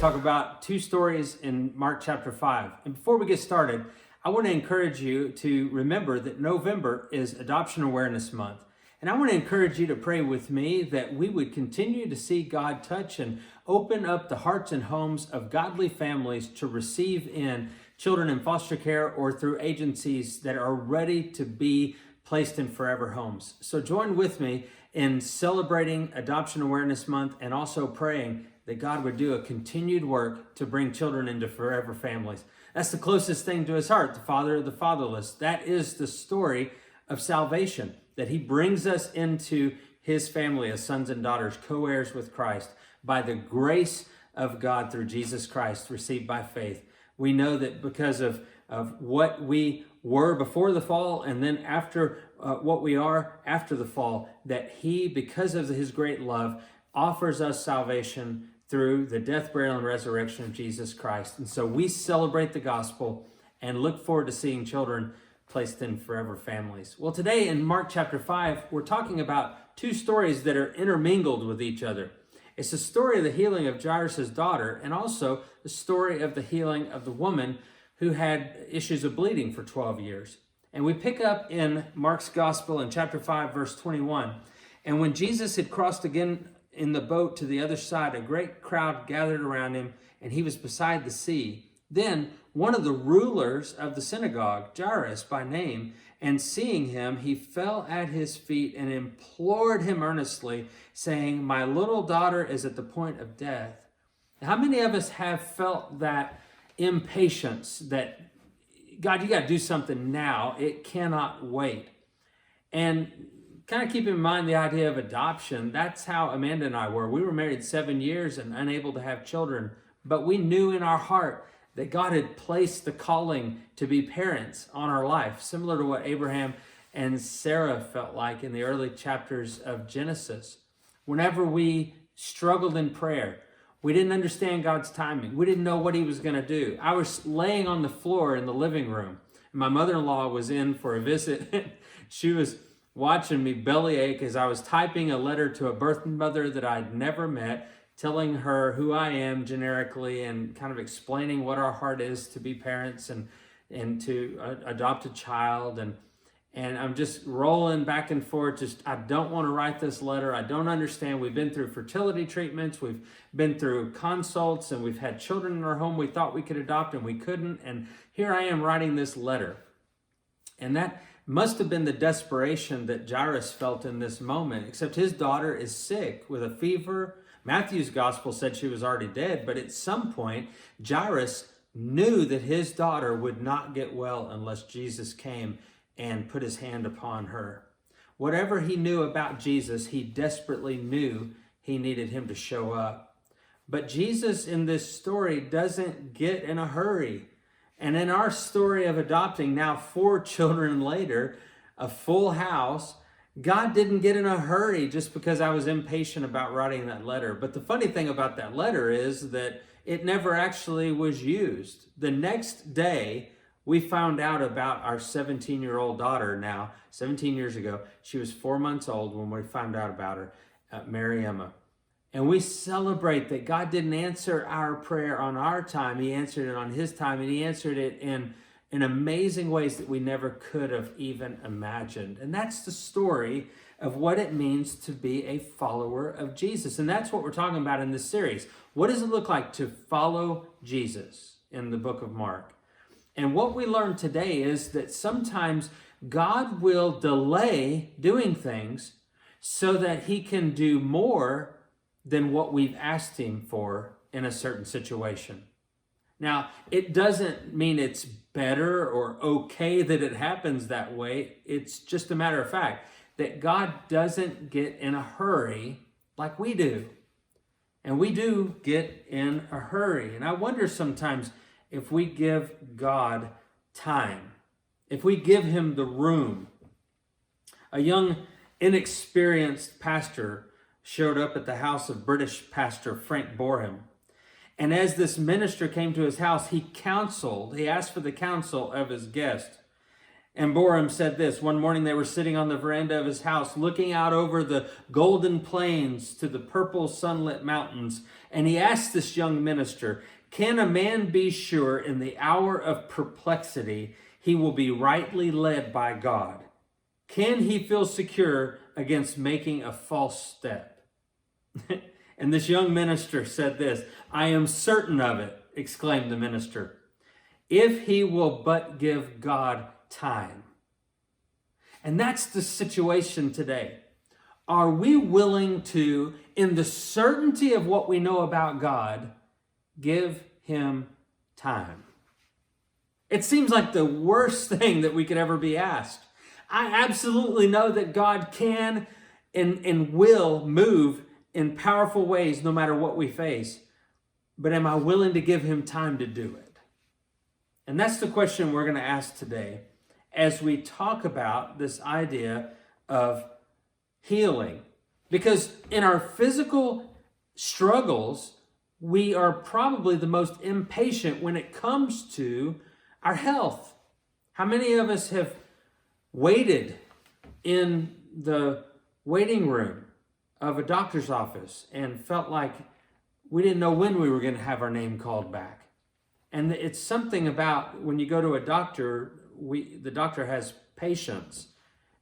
talk about two stories in Mark chapter 5. And before we get started, I want to encourage you to remember that November is Adoption Awareness Month. And I want to encourage you to pray with me that we would continue to see God touch and open up the hearts and homes of godly families to receive in children in foster care or through agencies that are ready to be placed in forever homes. So join with me in celebrating Adoption Awareness Month and also praying that God would do a continued work to bring children into forever families. That's the closest thing to his heart, the Father of the fatherless. That is the story of salvation, that he brings us into his family as sons and daughters, co-heirs with Christ, by the grace of God through Jesus Christ, received by faith. We know that because of what we were before the fall and then after what we are after the fall, that he, because of his great love, offers us salvation through the death, burial, and resurrection of Jesus Christ. And so we celebrate the gospel and look forward to seeing children placed in forever families. Well, today in Mark chapter 5, we're talking about two stories that are intermingled with each other. It's the story of the healing of Jairus' daughter and also the story of the healing of the woman who had issues of bleeding for 12 years. And we pick up in Mark's gospel in chapter 5, verse 21. And when Jesus had crossed again in the boat to the other side, a great crowd gathered around him, and he was beside the sea. Then one of the rulers of the synagogue, Jairus by name, and seeing him, he fell at his feet and implored him earnestly, saying, "My little daughter is at the point of death." Now, how many of us have felt that impatience that, God, you got to do something now. It cannot wait. And kind of keep in mind the idea of adoption. That's how Amanda and I were. We were married 7 years and unable to have children, but we knew in our heart that God had placed the calling to be parents on our life, similar to what Abraham and Sarah felt like in the early chapters of Genesis. Whenever we struggled in prayer, we didn't understand God's timing. We didn't know what he was going to do. I was laying on the floor in the living room, and my mother-in-law was in for a visit. She was watching me bellyache as I was typing a letter to a birth mother that I'd never met, telling her who I am generically and kind of explaining what our heart is to be parents and to adopt a child. And I'm just rolling back and forth. I don't want to write this letter. I don't understand. We've been through fertility treatments. We've been through consults, and we've had children in our home we thought we could adopt and we couldn't. And here I am writing this letter. And that must have been the desperation that Jairus felt in this moment, except his daughter is sick with a fever. Matthew's gospel said she was already dead, but at some point, Jairus knew that his daughter would not get well unless Jesus came and put his hand upon her. Whatever he knew about Jesus, he desperately knew he needed him to show up. But Jesus in this story doesn't get in a hurry. And in our story of adopting, now 4 children later, a full house, God didn't get in a hurry just because I was impatient about writing that letter. But the funny thing about that letter is that it never actually was used. The next day, we found out about our 17-year-old daughter now, 17 years ago. She was 4 months old when we found out about her, Mary Emma. And we celebrate that God didn't answer our prayer on our time. He answered it on his time, and he answered it in amazing ways that we never could have even imagined. And that's the story of what it means to be a follower of Jesus. And that's what we're talking about in this series. What does it look like to follow Jesus in the book of Mark? And what we learned today is that sometimes God will delay doing things so that he can do more than what we've asked him for in a certain situation. Now, it doesn't mean it's better or okay that it happens that way. It's just a matter of fact that God doesn't get in a hurry like we do. And we do get in a hurry. And I wonder sometimes if we give God time, if we give him the room. A young, inexperienced pastor showed up at the house of British pastor Frank Boreham. And as this minister came to his house, he asked for the counsel of his guest. And Boram said this: one morning they were sitting on the veranda of his house, looking out over the golden plains to the purple sunlit mountains. And he asked this young minister, can a man be sure in the hour of perplexity he will be rightly led by God? Can he feel secure against making a false step? And this young minister said this: I am certain of it, exclaimed the minister, if he will but give God time. And that's the situation today. Are we willing to, in the certainty of what we know about God, give him time? It seems like the worst thing that we could ever be asked. I absolutely know that God can and will move in powerful ways no matter what we face. But am I willing to give him time to do it? And that's the question we're going to ask today as we talk about this idea of healing. Because in our physical struggles, we are probably the most impatient when it comes to our health. How many of us have waited in the waiting room of a doctor's office and felt like we didn't know when we were going to have our name called back? And it's something about when you go to a doctor, the doctor has patience.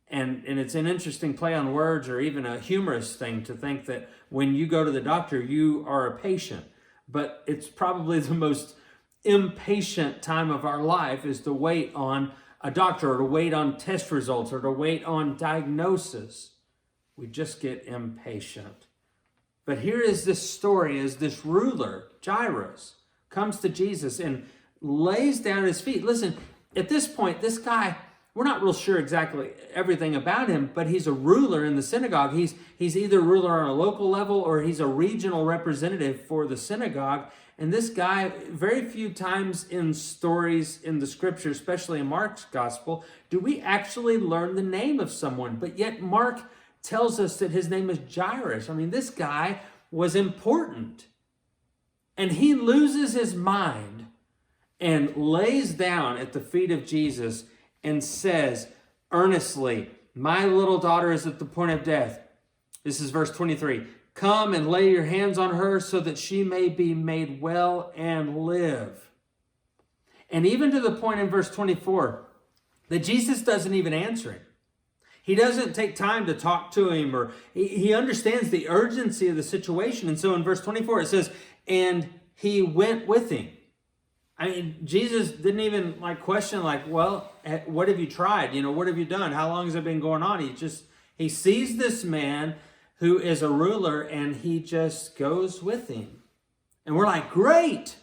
And it's an interesting play on words, or even a humorous thing to think that when you go to the doctor, you are a patient. But it's probably the most impatient time of our life is to wait on a doctor, or to wait on test results, or to wait on diagnosis. We just get impatient. But here is this story as this ruler, Jairus, comes to Jesus and lays down his feet. Listen, at this point, this guy, we're not real sure exactly everything about him, but he's a ruler in the synagogue. He's either a ruler on a local level or he's a regional representative for the synagogue. And this guy, very few times in stories in the scripture, especially in Mark's gospel, do we actually learn the name of someone. But yet Mark tells us that his name is Jairus. I mean, this guy was important. And he loses his mind and lays down at the feet of Jesus and says earnestly, my little daughter is at the point of death. This is verse 23. Come and lay your hands on her so that she may be made well and live. And even to the point in verse 24 that Jesus doesn't even answer him. He doesn't take time to talk to him, or he understands the urgency of the situation. And so in verse 24 it says, and he went with him. I mean, Jesus didn't even question well, what have you tried? What have you done? How long has it been going on? He sees this man who is a ruler and he just goes with him. And we're like, great.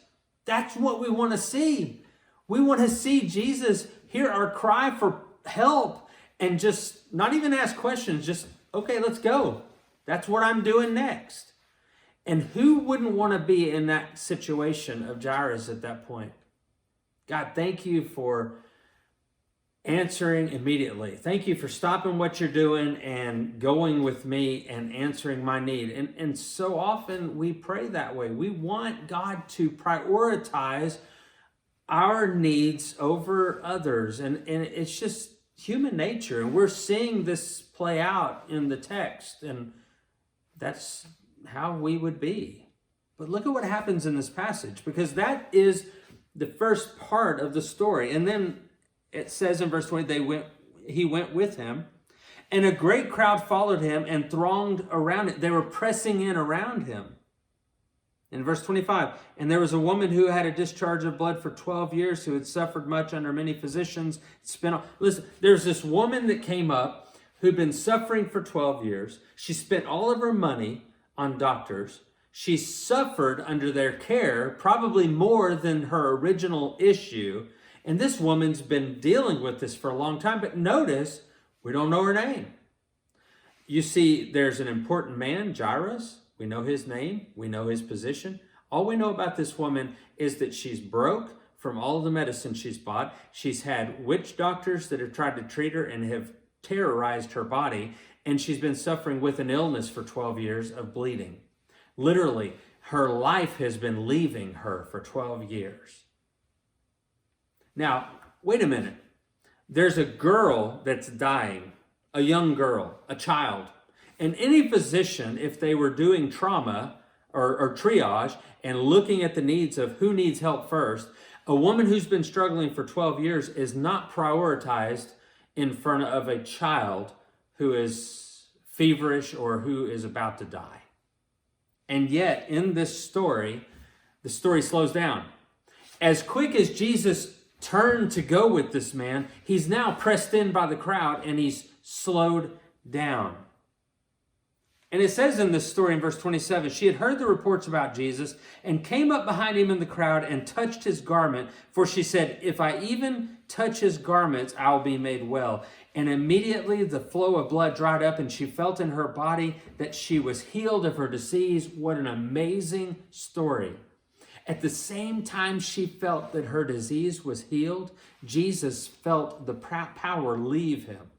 That's what we want to see. We want to see Jesus hear our cry for help and just not even ask questions. Just, okay, let's go. That's what I'm doing next. And who wouldn't want to be in that situation of Jairus at that point? God, thank you for answering immediately. Thank you for stopping what you're doing and going with me and answering my need. And so often we pray that way. We want God to prioritize our needs over others. And it's just human nature. And we're seeing this play out in the text. And that's how we would be. But look at what happens in this passage, because that is the first part of the story. And then it says in verse 20, he went with him, and a great crowd followed him and thronged around it. They were pressing in around him. In verse 25, and there was a woman who had a discharge of blood for 12 years, who had suffered much under many physicians. Listen, there's this woman that came up who'd been suffering for 12 years. She spent all of her money on doctors. She suffered under their care, probably more than her original issue. And this woman's been dealing with this for a long time. But notice, we don't know her name. You see, there's an important man, Jairus. We know his name. We know his position. All we know about this woman is that she's broke from all of the medicine she's bought. She's had witch doctors that have tried to treat her and have terrorized her body. And she's been suffering with an illness for 12 years of bleeding. Literally, her life has been leaving her for 12 years. Now, wait a minute. There's a girl that's dying, a young girl, a child. And any physician, if they were doing trauma or triage and looking at the needs of who needs help first, a woman who's been struggling for 12 years is not prioritized in front of a child who is feverish or who is about to die. And yet, in this story, the story slows down. As quick as Jesus turned to go with this man, he's now pressed in by the crowd and he's slowed down. And it says in this story in verse 27, she had heard the reports about Jesus and came up behind him in the crowd and touched his garment. For she said, if I even touch his garments, I'll be made well. And immediately the flow of blood dried up and she felt in her body that she was healed of her disease. What an amazing story. At the same time she felt that her disease was healed, Jesus felt the power leave him.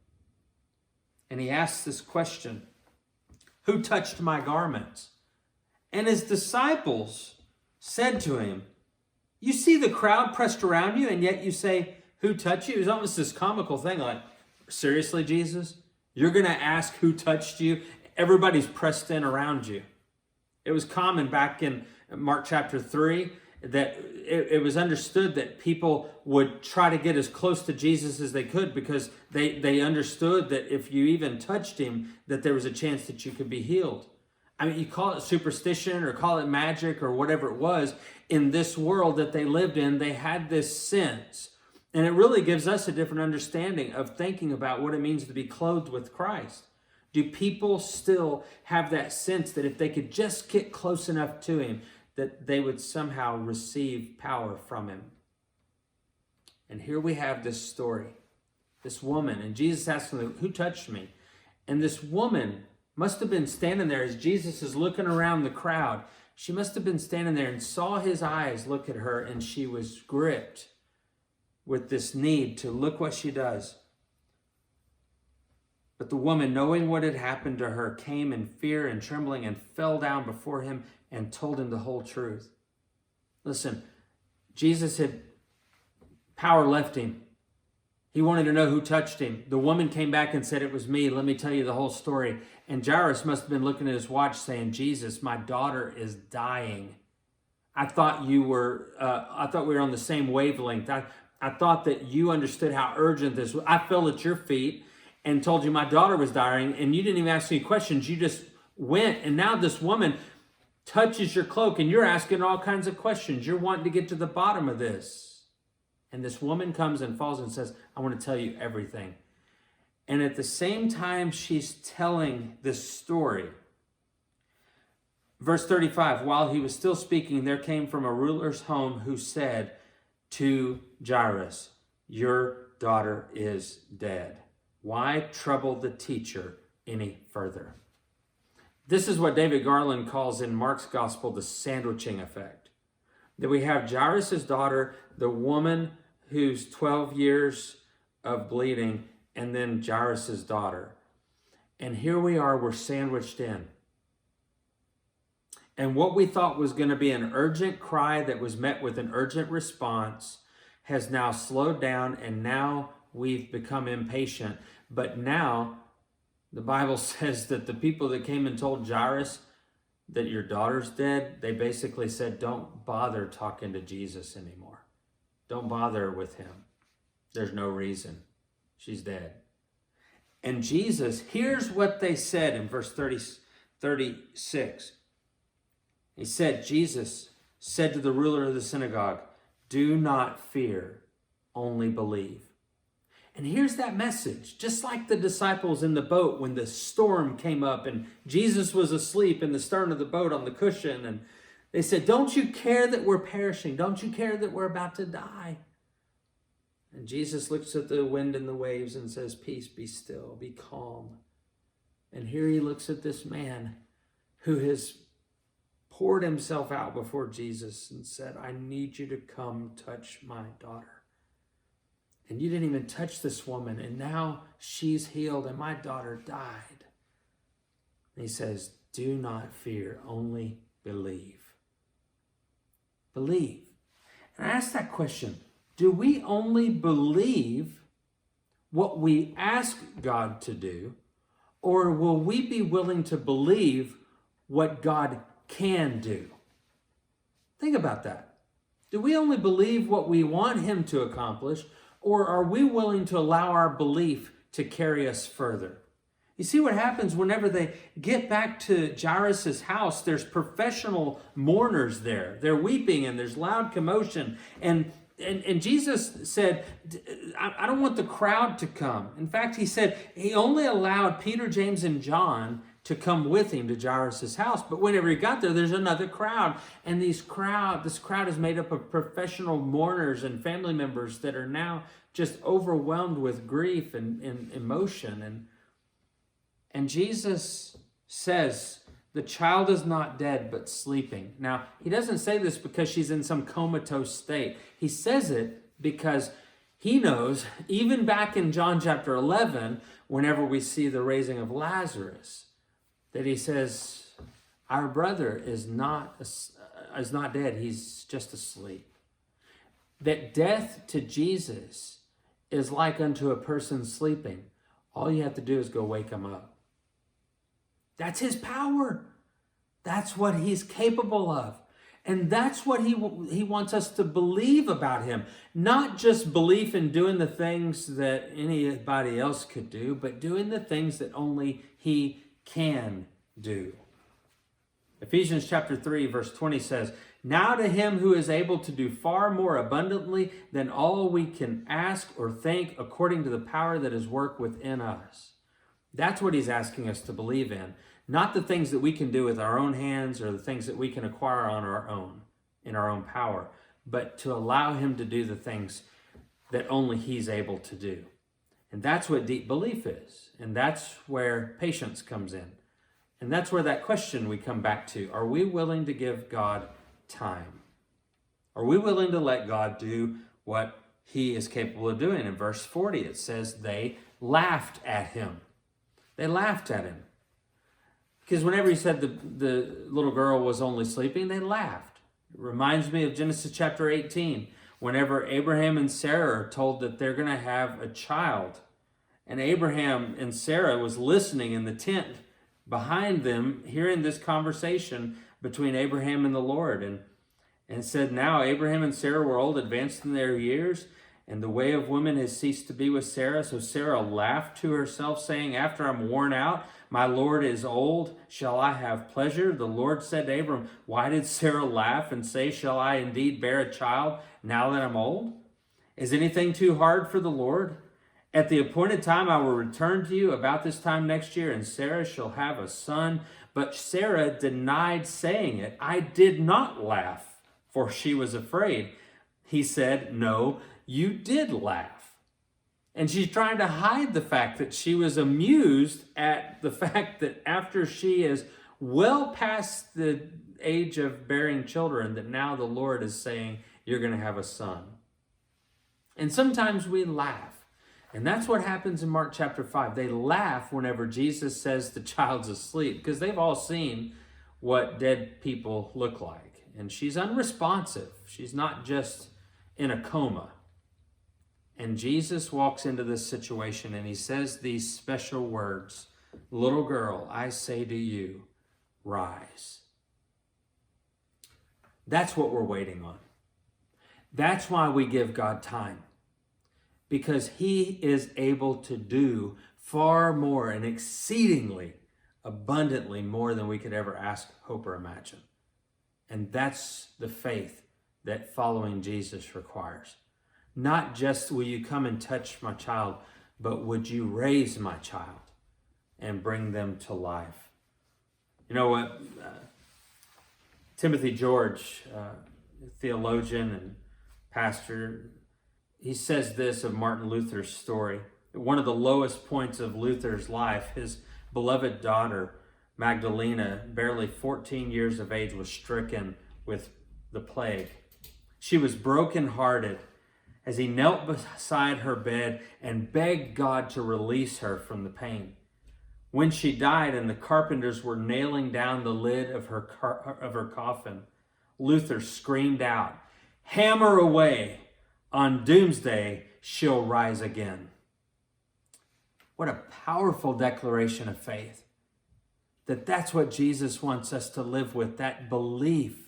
And he asked this question, who touched my garments? And his disciples said to him, you see the crowd pressed around you, and yet you say, who touched you? It was almost this comical thing, like, seriously, Jesus? You're going to ask who touched you? Everybody's pressed in around you. It was common back in Mark chapter 3 that it was understood that people would try to get as close to Jesus as they could because they understood that if you even touched him, that there was a chance that you could be healed. I mean, you call it superstition or call it magic or whatever it was. In this world that they lived in, they had this sense. And it really gives us a different understanding of thinking about what it means to be clothed with Christ. Do people still have that sense that if they could just get close enough to him, that they would somehow receive power from him? And here we have this story, this woman, and Jesus asking them, who touched me? And this woman must have been standing there as Jesus is looking around the crowd. She must have been standing there and saw his eyes look at her, and she was gripped with this need to look what she does. But the woman, knowing what had happened to her, came in fear and trembling and fell down before him and told him the whole truth. Listen, Jesus had power left him. He wanted to know who touched him. The woman came back and said, it was me. Let me tell you the whole story. And Jairus must have been looking at his watch saying, Jesus, my daughter is dying. I thought we were on the same wavelength. I thought that you understood how urgent this was. I fell at your feet and told you my daughter was dying, and you didn't even ask any questions. You just went, and now this woman touches your cloak, and you're asking all kinds of questions. You're wanting to get to the bottom of this. And this woman comes and falls and says, I want to tell you everything. And at the same time she's telling this story, verse 35, while he was still speaking, there came from a ruler's home who said to Jairus, your daughter is dead. Why trouble the teacher any further? This is what David Garland calls in Mark's gospel the sandwiching effect. That we have Jairus' daughter, the woman who's 12 years of bleeding, and then Jairus' daughter. And here we are, we're sandwiched in. And what we thought was going to be an urgent cry that was met with an urgent response has now slowed down, and now we've become impatient. But now the Bible says that the people that came and told Jairus that your daughter's dead, they basically said, don't bother talking to Jesus anymore. Don't bother with him. There's no reason. She's dead. And Jesus, here's what they said in verse 36. He said, Jesus said to the ruler of the synagogue, do not fear, only believe. And here's that message, just like the disciples in the boat when the storm came up and Jesus was asleep in the stern of the boat on the cushion. And they said, don't you care that we're perishing? Don't you care that we're about to die? And Jesus looks at the wind and the waves and says, peace, be still, be calm. And here he looks at this man who has poured himself out before Jesus and said, I need you to come touch my daughter. And you didn't even touch this woman, and now she's healed, and my daughter died. And he says, do not fear, only believe. Believe. And I ask that question, do we only believe what we ask God to do, or will we be willing to believe what God can do? Think about that. Do we only believe what we want him to accomplish, or are we willing to allow our belief to carry us further? You see what happens whenever they get back to Jairus' house, there's professional mourners there. They're weeping and there's loud commotion. And Jesus said, I don't want the crowd to come. In fact, he said he only allowed Peter, James, and John to come with him to Jairus' house. But whenever he got there, there's another crowd. And this crowd is made up of professional mourners and family members that are now just overwhelmed with grief and emotion. And Jesus says, the child is not dead, but sleeping. Now, he doesn't say this because she's in some comatose state. He says it because he knows, even back in John chapter 11, whenever we see the raising of Lazarus, that he says, our brother is not dead, he's just asleep. That death to Jesus is like unto a person sleeping. All you have to do is go wake him up. That's his power. That's what he's capable of. And that's what he wants us to believe about him. Not just belief in doing the things that anybody else could do, but doing the things that only he can do. Ephesians chapter 3, verse 20 says, now to him who is able to do far more abundantly than all we can ask or think, according to the power that is worked within us. That's what he's asking us to believe in. Not the things that we can do with our own hands or the things that we can acquire on our own, in our own power, but to allow him to do the things that only he's able to do. And that's what deep belief is. And that's where patience comes in. And that's where that question we come back to. Are we willing to give God time? Are we willing to let God do what he is capable of doing? In verse 40, it says they laughed at him. They laughed at him. Because whenever he said the little girl was only sleeping, they laughed. It reminds me of Genesis chapter 18, whenever Abraham and Sarah are told that they're going to have a child. And Abraham and Sarah was listening in the tent behind them, hearing this conversation between Abraham and the Lord. And said, now Abraham and Sarah were old, advanced in their years, and the way of women has ceased to be with Sarah. So Sarah laughed to herself, saying, after I'm worn out, my Lord is old, shall I have pleasure? The Lord said to Abram, why did Sarah laugh and say, shall I indeed bear a child now that I'm old? Is anything too hard for the Lord? At the appointed time I will return to you about this time next year, and Sarah shall have a son. But Sarah denied saying it. I did not laugh, for she was afraid. He said, no, you did laugh. And she's trying to hide the fact that she was amused at the fact that after she is well past the age of bearing children, that now the Lord is saying, you're going to have a son. And sometimes we laugh. And that's what happens in Mark chapter 5. They laugh whenever Jesus says the child's asleep, because they've all seen what dead people look like. And she's unresponsive. She's not just in a coma. And Jesus walks into this situation and he says these special words, little girl, I say to you, rise. That's what we're waiting on. That's why we give God time. Because he is able to do far more and exceedingly abundantly more than we could ever ask, hope, or imagine. And that's the faith that following Jesus requires. Not just will you come and touch my child, but would you raise my child and bring them to life? You know what? Timothy George, theologian and pastor, he says this of Martin Luther's story. One of the lowest points of Luther's life, his beloved daughter, Magdalena, barely 14 years of age, was stricken with the plague. She was brokenhearted as he knelt beside her bed and begged God to release her from the pain. When she died and the carpenters were nailing down the lid of her coffin, Luther screamed out, "Hammer away! On doomsday she'll rise again." What a powerful declaration of faith. That's what Jesus wants us to live with, that belief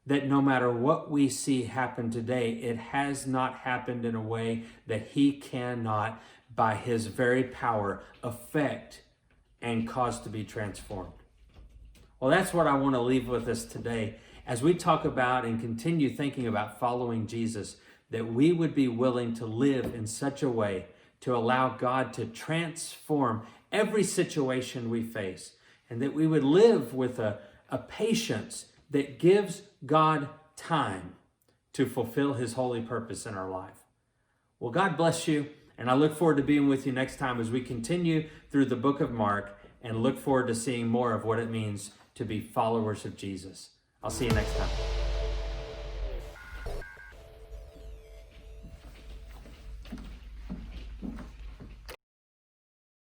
that no matter what we see happen today, it has not happened in a way that he cannot, by his very power, affect and cause to be transformed. Well, that's what I want to leave with us today as we talk about and continue thinking about following Jesus, that we would be willing to live in such a way to allow God to transform every situation we face, and that we would live with a patience that gives God time to fulfill his holy purpose in our life. Well, God bless you, and I look forward to being with you next time as we continue through the book of Mark and look forward to seeing more of what it means to be followers of Jesus. I'll see you next time.